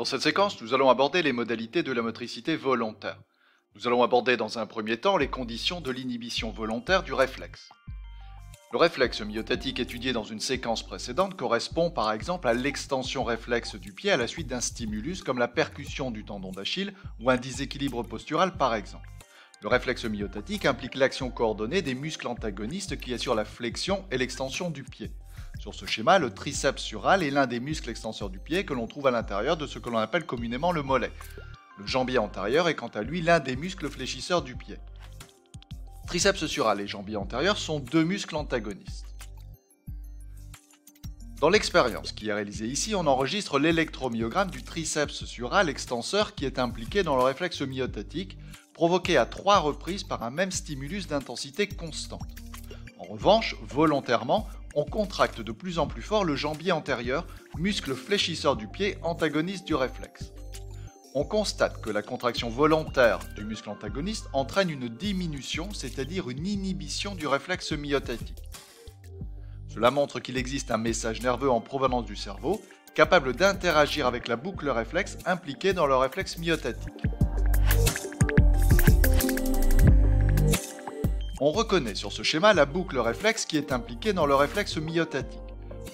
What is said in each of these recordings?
Dans cette séquence, nous allons aborder les modalités de la motricité volontaire. Nous allons aborder dans un premier temps les conditions de l'inhibition volontaire du réflexe. Le réflexe myotatique étudié dans une séquence précédente correspond par exemple à l'extension réflexe du pied à la suite d'un stimulus comme la percussion du tendon d'Achille ou un déséquilibre postural par exemple. Le réflexe myotatique implique l'action coordonnée des muscles antagonistes qui assurent la flexion et l'extension du pied. Sur ce schéma, le triceps sural est l'un des muscles extenseurs du pied que l'on trouve à l'intérieur de ce que l'on appelle communément le mollet. Le jambier antérieur est quant à lui l'un des muscles fléchisseurs du pied. Triceps sural et jambier antérieur sont deux muscles antagonistes. Dans l'expérience qui est réalisée ici, on enregistre l'électromyogramme du triceps sural extenseur qui est impliqué dans le réflexe myotatique, provoqué à 3 reprises par un même stimulus d'intensité constante. En revanche, volontairement, on contracte de plus en plus fort le jambier antérieur, muscle fléchisseur du pied antagoniste du réflexe. On constate que la contraction volontaire du muscle antagoniste entraîne une diminution, c'est-à-dire une inhibition du réflexe myotatique. Cela montre qu'il existe un message nerveux en provenance du cerveau, capable d'interagir avec la boucle réflexe impliquée dans le réflexe myotatique. On reconnaît sur ce schéma la boucle réflexe qui est impliquée dans le réflexe myotatique.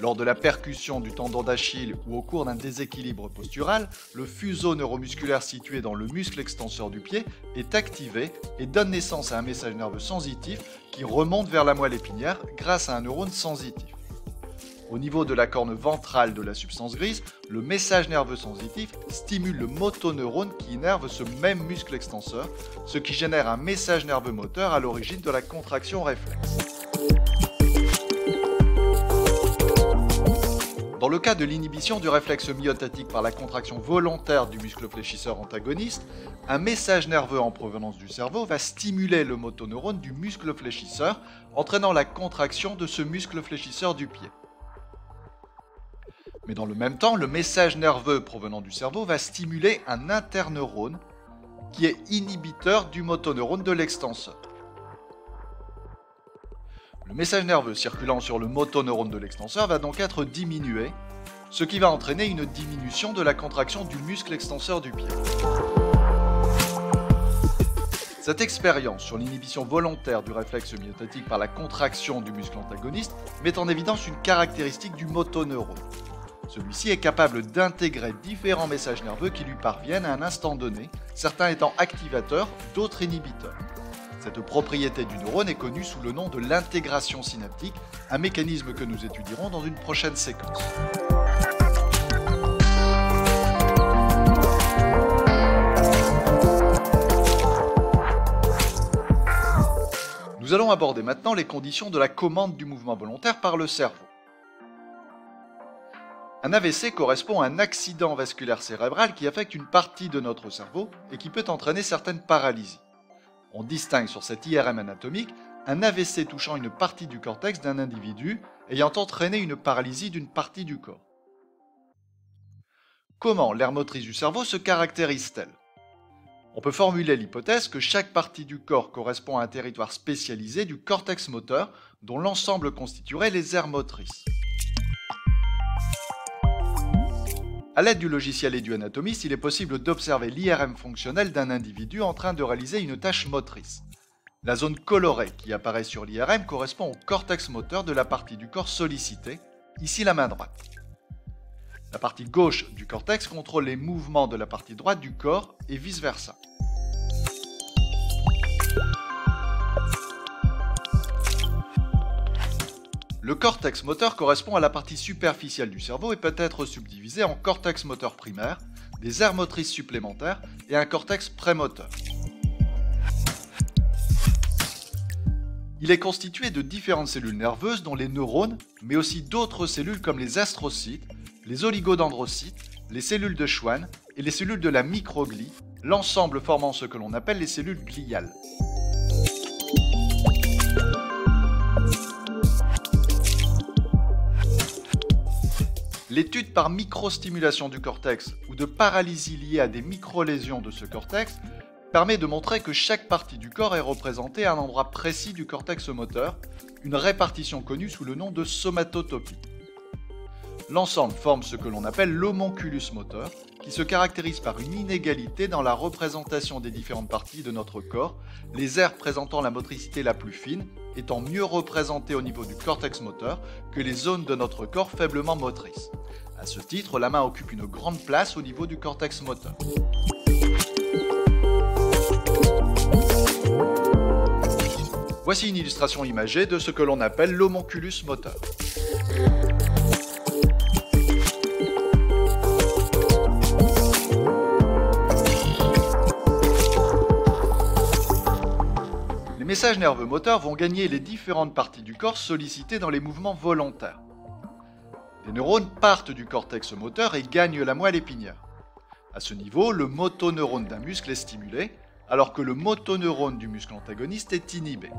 Lors de la percussion du tendon d'Achille ou au cours d'un déséquilibre postural, le fuseau neuromusculaire situé dans le muscle extenseur du pied est activé et donne naissance à un message nerveux sensitif qui remonte vers la moelle épinière grâce à un neurone sensitif. Au niveau de la corne ventrale de la substance grise, le message nerveux sensitif stimule le motoneurone qui innerve ce même muscle extenseur, ce qui génère un message nerveux moteur à l'origine de la contraction réflexe. Dans le cas de l'inhibition du réflexe myotatique par la contraction volontaire du muscle fléchisseur antagoniste, un message nerveux en provenance du cerveau va stimuler le motoneurone du muscle fléchisseur, entraînant la contraction de ce muscle fléchisseur du pied. Mais dans le même temps, le message nerveux provenant du cerveau va stimuler un interneurone qui est inhibiteur du motoneurone de l'extenseur. Le message nerveux circulant sur le motoneurone de l'extenseur va donc être diminué, ce qui va entraîner une diminution de la contraction du muscle extenseur du pied. Cette expérience sur l'inhibition volontaire du réflexe myotatique par la contraction du muscle antagoniste met en évidence une caractéristique du motoneurone. Celui-ci est capable d'intégrer différents messages nerveux qui lui parviennent à un instant donné, certains étant activateurs, d'autres inhibiteurs. Cette propriété du neurone est connue sous le nom de l'intégration synaptique, un mécanisme que nous étudierons dans une prochaine séquence. Nous allons aborder maintenant les conditions de la commande du mouvement volontaire par le cerveau. Un AVC correspond à un accident vasculaire cérébral qui affecte une partie de notre cerveau et qui peut entraîner certaines paralysies. On distingue sur cet IRM anatomique un AVC touchant une partie du cortex d'un individu ayant entraîné une paralysie d'une partie du corps. Comment l'aire motrice du cerveau se caractérise-t-elle ? On peut formuler l'hypothèse que chaque partie du corps correspond à un territoire spécialisé du cortex moteur dont l'ensemble constituerait les aires motrices. A l'aide du logiciel EduAnatomist, il est possible d'observer l'IRM fonctionnel d'un individu en train de réaliser une tâche motrice. La zone colorée qui apparaît sur l'IRM correspond au cortex moteur de la partie du corps sollicitée, ici la main droite. La partie gauche du cortex contrôle les mouvements de la partie droite du corps et vice-versa. Le cortex moteur correspond à la partie superficielle du cerveau et peut être subdivisé en cortex moteur primaire, des aires motrices supplémentaires et un cortex prémoteur. Il est constitué de différentes cellules nerveuses dont les neurones, mais aussi d'autres cellules comme les astrocytes, les oligodendrocytes, les cellules de Schwann et les cellules de la microglie, l'ensemble formant ce que l'on appelle les cellules gliales. L'étude par microstimulation du cortex ou de paralysie liée à des microlésions de ce cortex permet de montrer que chaque partie du corps est représentée à un endroit précis du cortex moteur, une répartition connue sous le nom de somatotopie. L'ensemble forme ce que l'on appelle l'homonculus moteur, qui se caractérise par une inégalité dans la représentation des différentes parties de notre corps, les aires présentant la motricité la plus fine étant mieux représentées au niveau du cortex moteur que les zones de notre corps faiblement motrices. À ce titre, la main occupe une grande place au niveau du cortex moteur. Voici une illustration imagée de ce que l'on appelle l'homonculus moteur. Les messages nerveux moteurs vont gagner les différentes parties du corps sollicitées dans les mouvements volontaires. Les neurones partent du cortex moteur et gagnent la moelle épinière. À ce niveau, le motoneurone d'un muscle est stimulé, alors que le motoneurone du muscle antagoniste est inhibé.